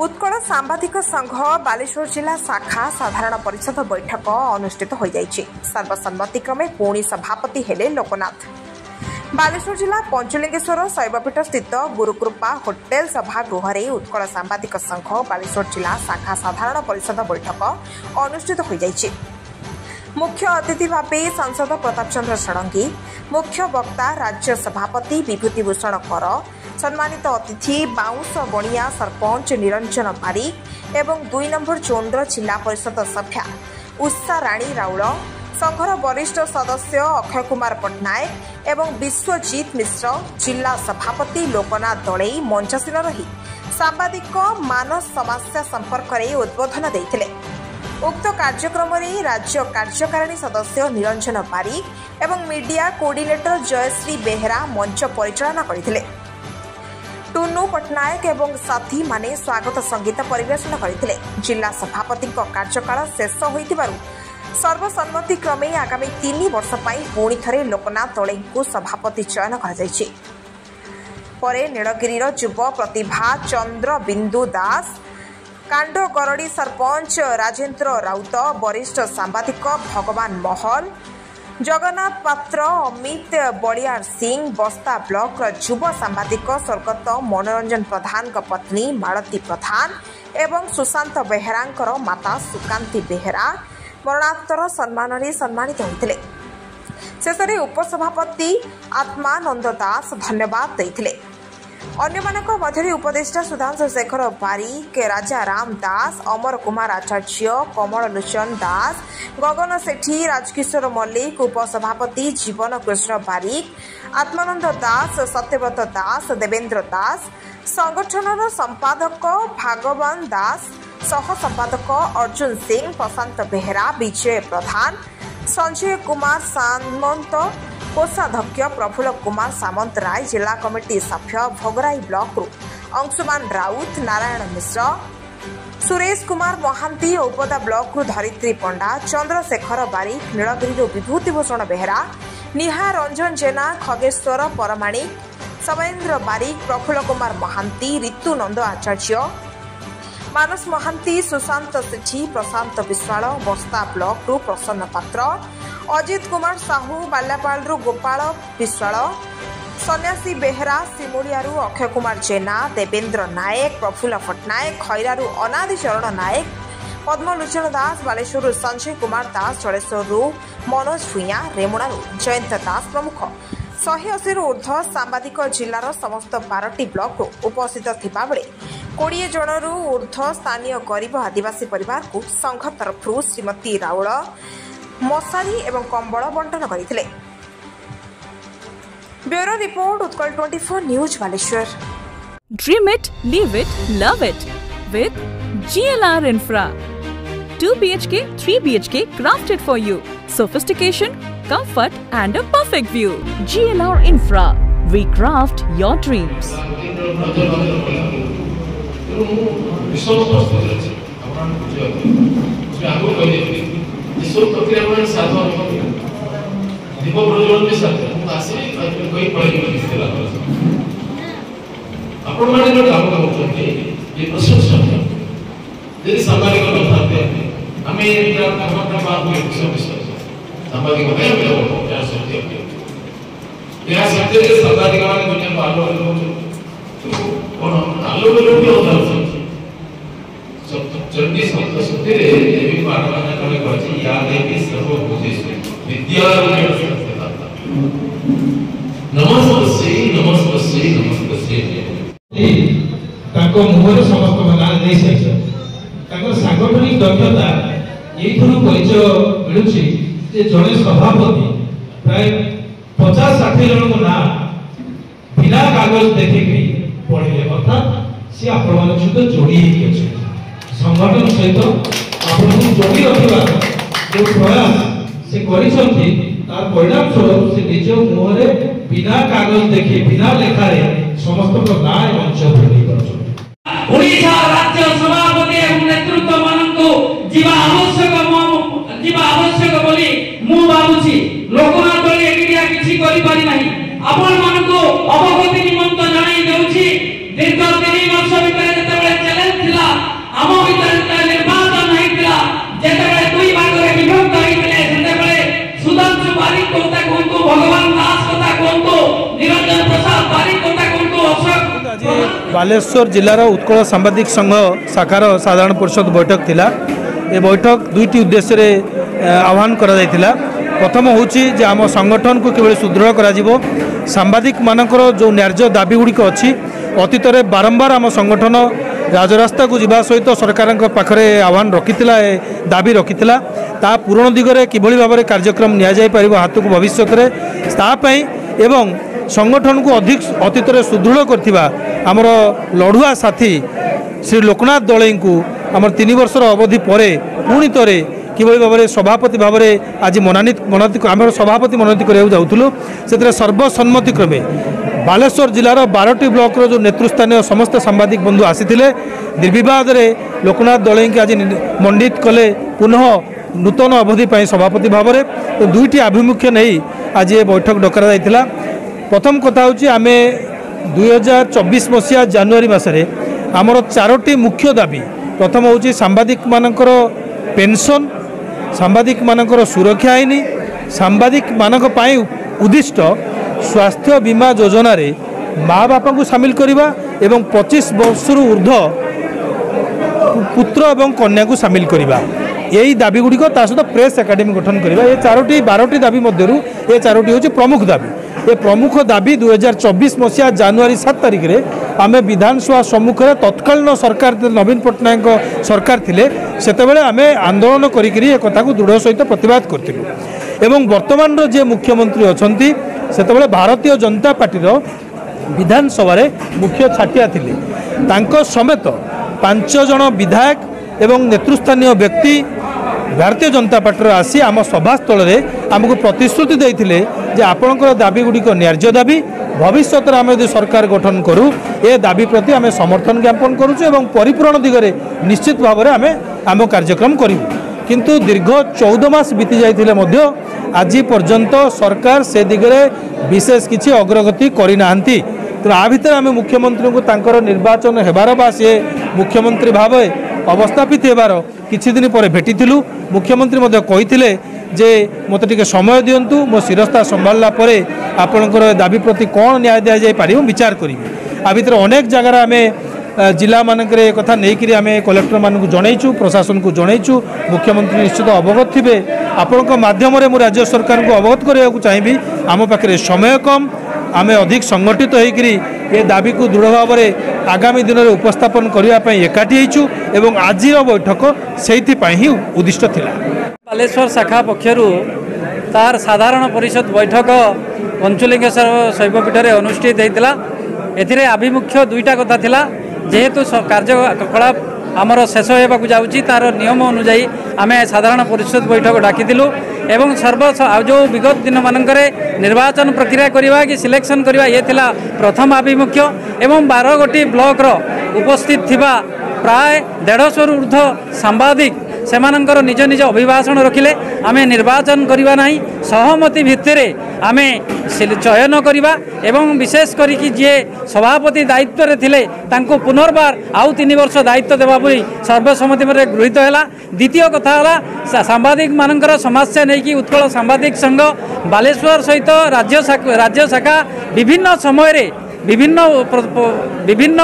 उत्कल सांबादिक संघ बालेश्वर जिला शाखा साधारण परिषद बैठक अनुष्ठित हो जाइछि। सर्वसम्मतिक्रमे पुणी सभापति हेले लोकनाथ। बालेश्वर जिला पंचलिंगेश्वर शैवपीठ स्थित गुरुकृपा होटेल सभागृह में उत्कल सांबादिक संघ बालेश्वर जिला शाखा साधारण परिषद बैठक अनुष्ठित हो जाइछि। मुख्य अतिथि भावे सांसद प्रताप चंद्र षडंगी, मुख्य वक्ता राज्य सभापति विभूतिभूषण कर, सम्मानित अतिथि बाउंस बणिया सरपंच निरंजन बारिक एवं 2 नंबर चोंद्र जिला परिषद सभ्या उषा राणी राउल, संघर वरिष्ठ सदस्य अक्षय कुमार पट्टनायक एवं विश्वजीत मिश्र, जिला सभापति लोकनाथ दलई मंचासीन रही सांबादिक मानस समस्या संपर्क में उद्बोधन देते। उक्त कार्यक्रम में राज्य कार्यकारिणी सदस्य निरंजन बारिक एवं मीडिया कोऑर्डिनेटर जयश्री बेहेरा मंच परिचालना करथिले। टुनु पट्टनायक एवं साथी माने स्वागत संगीत परिवेषण करथिले। जिला सभापति कार्यकाल शेष होइतिबारु सर्वसम्मतिक्रमे आगामी 3 वर्ष पई पुणी थरे लोकनाथ दलई को सभापति चयन कर जायछि। परे नीलगिरीर युव प्रतिभा चंद्र बिंदु दास, कांडगरड़ी सरपंच राजेंद्र राउत, वरिष्ठ सांबादिक भगवान महल, जगन्नाथ पात्र, अमित बलियार सिंह, बस्ता ब्लॉक युव सांबादिक स्वर्गत मनोरंजन प्रधान पत्नी मालती प्रधान एवं सुशांत बेहेरा माता सुकांती बेहेरा मरणोत्तर सम्मान सम्मानित होते। शेष में उपसभापति आत्मानंद दास धन्यवाद देते। अन्यमानक मध्य उपदेष्टा सुधांशु शेखर बारिक, राजा राम दास, अमर कुमार आचार्य, कमल लोचन दास, गगन सेठी, राजकिशोर मल्लिक, उपसभापति जीवन कृष्ण बारिक, आत्मानंद दास, सत्यव्रत दास, देवेंद्र दास, संगठन संपादक भागवान दास, सह संपादक अर्जुन सिंह, प्रशांत बेहेरा, विजय प्रधान, संजय कुमार सामंत, कोषाध्यक्ष प्रफुल्ल कुमार सामंत राय, जिला कमिटी सभ्य भोगराई ब्लॉक अंशुमान राउत, नारायण मिश्र, सुरेश कुमार महांती, उपदा ब्लॉक धरित्री पंडा, चंद्रशेखर बारिक, नीलगिरी विभूतिभूषण बेहेरा, निहा रंजन जेना, खगेश्वर परमाणिक, सवेन्द्र बारिक, प्रफुल्ल कुमार महांती, ऋतु नंद आचार्य, मानस महांती, सुशांत सेठी, प्रशांत विश्वाल, बस्ता ब्लॉक प्रसन्न पात्र, अजित कुमार साहू, बाल्यापाल गोपाल विश्वाल, सन्यासी बेहेरा, सिमुलियारू अक्षय कुमार जेना, देवेंद्र नायक, प्रफुल्ल पट्टनायक, खैरारू अनादि चरण नायक, पद्मलोचन दास, बालेश्वर संजय कुमार दास, जलेश्वर मनोज भूया, रेमुणारू जयंत दास प्रमुख 180 ऊर्ध्व सांबादिक जिलार समस्त 12टी ब्लॉक उपस्थित थिबा बेले 20 जनरू ऊर्ध्व स्थानीय गरीब आदिवासी परिवार को संघ तरफ श्रीमती राउल मशारी एवं कंबल बंटन करथिले। Bureau report Utkal 24 news Baleshwar. Dream it, live it, love it with GLR Infra. 2 BHK, 3 BHK crafted for you. Sophistication, comfort and a perfect view. GLR Infra. We craft your dreams. मुहर समस्त सांगठनिक दक्षता ये परिचय मिलूँ जड़े सभापति प्राय 50-60 जन को ना बिना कागज देखिए पढ़े अर्थात सी आप सहित जोड़ी संगठन सहित आपको जोड़ी रखा जो प्रयास से परिणाम स्वरूप से निज मुहर बिना कागज देखिए बिना लेखार समस्त न्याय मंच ओडिशा राज्य सभापति एवं नेतृत्व माननको जीवा आवश्यक बोली मु भाबुची लोकनाथ दल एगिडिया किछि करि पारि नाही आपण मानको अवगति निमंत्रण जणाई देउची दीर्घ 3 वर्ष भितर जेतेबेले चैलेंज थिला बालेश्वर जिलार उत्कल सांबादिक संघ शाखार साधारण परिषद बैठक थिला। ए बैठक दुईटी उद्देश्य रे आह्वान करा जायतिला। प्रथम होची जे आम संगठन को किबळे सुदृढ़ करा जिवो, सांबादिक मानकर जो न्याय्य दाबी गुड़िक अच्छी अतीत में बारंबार आम संगठन राजरास्ता को जीवा सहित सरकार पाखरे आह्वान रखी दाबी रखी ता पूरण दिगरे किभली भाव में कार्यक्रम नि हाथ को भविष्य एवं संगठन को अधिक अतीत में सुदृढ़ करथिबा आमर लड़ुआ साथी श्री लोकनाथ दलई को आम 3 वर्षर अवधि पर पुणी थे किभली भाव में सभापति भाव में आज मनोनीत आम सभापति मनोनीत करने जाऊँ से सर्वसम्मति क्रमे बालेश्वर जिलार 12टी ब्लॉक जो नेतृस्थानीय समस्त सांबादिक बंधु आसी निर्विवाद लोकनाथ दलई के आज मंडित कले पुनः नूतन अवधि पर सभापति भाव में। तो दुईटी आभिमुख्य नहीं आज ये बैठक डकरा जाइथिला। प्रथम कथा हूँ आम 2024 मसीहा जानुआरी मसरे आमर 4टी मुख्य दाबी। प्रथम हूँ सांबादिक मानकर पेंशन, सांबादिक मानकर सुरक्षा आईन, सांबादिक मानक पाई उद्दिष्ट स्वास्थ्य बीमा योजना रे माँ बापा को सामिल करवा एवं 25 वर्ष ऊर्ध्व पुत्र एवं कन्या को सामिल करवा। यही दाबी गुड़िक सहित प्रेस एकाडेमी गठन करवा। ये 12टी दाबी मध्यरु ये 4टी हूँ प्रमुख दाबी। ये प्रमुख दाबी 2024 मसीहा जानुआरी 7 तारिख में आम विधानसभा सम्मुख में तत्कालीन सरकार नवीन पट्टनायक सरकार थिले सेतेबेले आम आंदोलन करी कथा को दृढ़ सहित प्रतिवाद करथिलु। एवं वर्तमान जे मुख्यमंत्री अछंती सेतेबेले भारतीय जनता पार्टीर विधानसभा मुख्य छाटिया थिले। तांको समेत 5 जन विधायक एवं नेतृस्थानीय व्यक्ति भारतीय जनता पार्टी आसी आम सभास्थल में आमको प्रतिश्रुति देते जे आपणकर दाबी गुड़िक न्याय्य दाबी भविष्य में आम यदि सरकार गठन करूँ ए दाबी प्रति आम समर्थन ज्ञापन करुचु एवं परिपूरण दिगरे निश्चित भाव में आम आम कार्यक्रम करूँ। किंतु दीर्घ 14 मास बीती जाइथिले मध्य आज पर्यंत सरकार से दिगरे विशेष किसी अग्रगति करना। तो आ भितर आम मुख्यमंत्री को तांकर निर्वाचन हेबार बा सी मुख्यमंत्री भाव अवस्थापित हेबार किछि दिन पर भेटिथिलु। मुख्यमंत्री मध्य कहिथिले जे मते टिके समय दियंतु मो शिरस्ता संभालला परे आपणकर दाबी प्रति कौन न्याय दिया जाय पारिबो विचार करिबे। आ भितर अनेक जगह आमे जिला मानकरे कथा नहीं आम कलेक्टर मानक जनईचु, प्रशासन को जनईचु। मुख्यमंत्री निश्चित अवगत थे। आपण माध्यम मु राज्य सरकार को अवगत करने चाहिए आम पाखे समय कम आम अधिक संगठित होकरी ये दाबी को दृढ़ भाव में आगामी दिन में उपस्थापन करने एकाठी होइछु एवं आज बैठक से ही उद्दिष्ट थिला। बालेश्वर शाखा पक्षरु तार साधारण परिषद बैठक पंचलिंगेश्वर शैवपीठ में अनुष्ठित होता। एथिरे आभिमुख्य दुईटा कथा थिला। जेहेतु कार्यकलाप आमर शेष होगा जाऊँगी तार नियम अनुजाई आम साधारण परिषद बैठक डाकिलु एवं जो विगत दिन मानकरे निर्वाचन प्रक्रिया करवा कि सिलेक्शन करवा ये थिला प्रथम आभिमुख्य एवं 12 गोटी ब्लॉक उपस्थित थिबा प्राय 150 ऊर्ध्व सांबादिक सेमानंकर निज निज अभिभाषण रखिले आम निर्वाचन करवा नहीं सहमति भित्तिर आम चयन करवा एवं विशेष करी जे सभापति दायित्व रे थिले तांको पुनर्बार आउ 3 वर्ष दायित्व देवा बोली सर्वसम्मति में गृहीत है। द्वितीय कथा है सांबादिक मानकर समस्या नहीं कि उत्कल सांबादिक संघ बालेश्वर सहित राज्य शाखा विभिन्न समय विभिन्न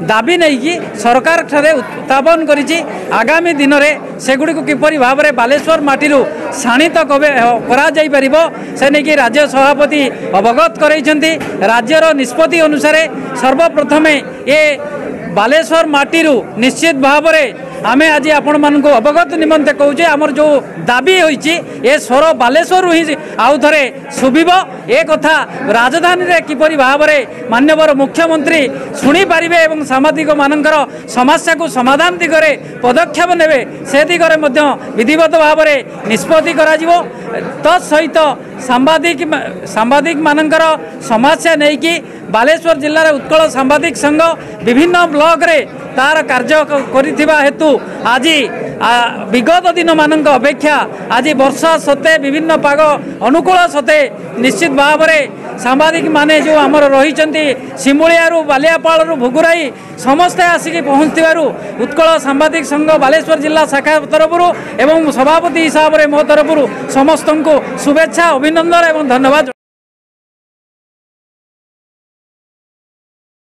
दाबी नहीं कि सरकार ठारे उत्थापन करिछि। आगामी दिन में सेगुड़ी को किपरि भाव में बालेश्वर माटीरू शाणित करा जाई परिबो से नहीं कि राज्य सभापति अवगत करैछन्ति। राज्यर निष्पत्ति अनुसार सर्वप्रथमे ये बालेश्वर माटीरू निश्चित भाव में आमे आज आपण मानक अवगत निमंते कहूचे आमर जो दाबी होइछि ए स्वर बालेश्वर ही आउ थे शुभिब ए कथा राजधानी रे किपरि भाव में माननीय मुख्यमंत्री शुणी पारिबे एवं सामाजिक मानकर समस्या को समाधान दिगरे पदक्षेप नेबे से दिगरे मध्य विधिवत भाव में निष्पत्ति करा जिवो। तत्सहित सांबादिक मानकर समस्या नहीं कि बालेश्वर जिल्लार उत्कल सांबादिक संघ विभिन्न ब्लॉक रे तार कार्य करिथिबा हेतु आज विगत दिन मानक अपेक्षा आज वर्षा सते विभिन्न पाग अनुकूल सते निश्चित भाव में सांबादिक माने जो आमर रही सिमुलियारू बालियापालू भुगुराई समस्ते आसिक पहुँचू उत्कल सांबादिक संघ बालेश्वर जिला शाखा तरफ एवं सभापति हिसाब से मो तरफ समस्त को शुभेच्छा अभिनंदन एवं धन्यवाद।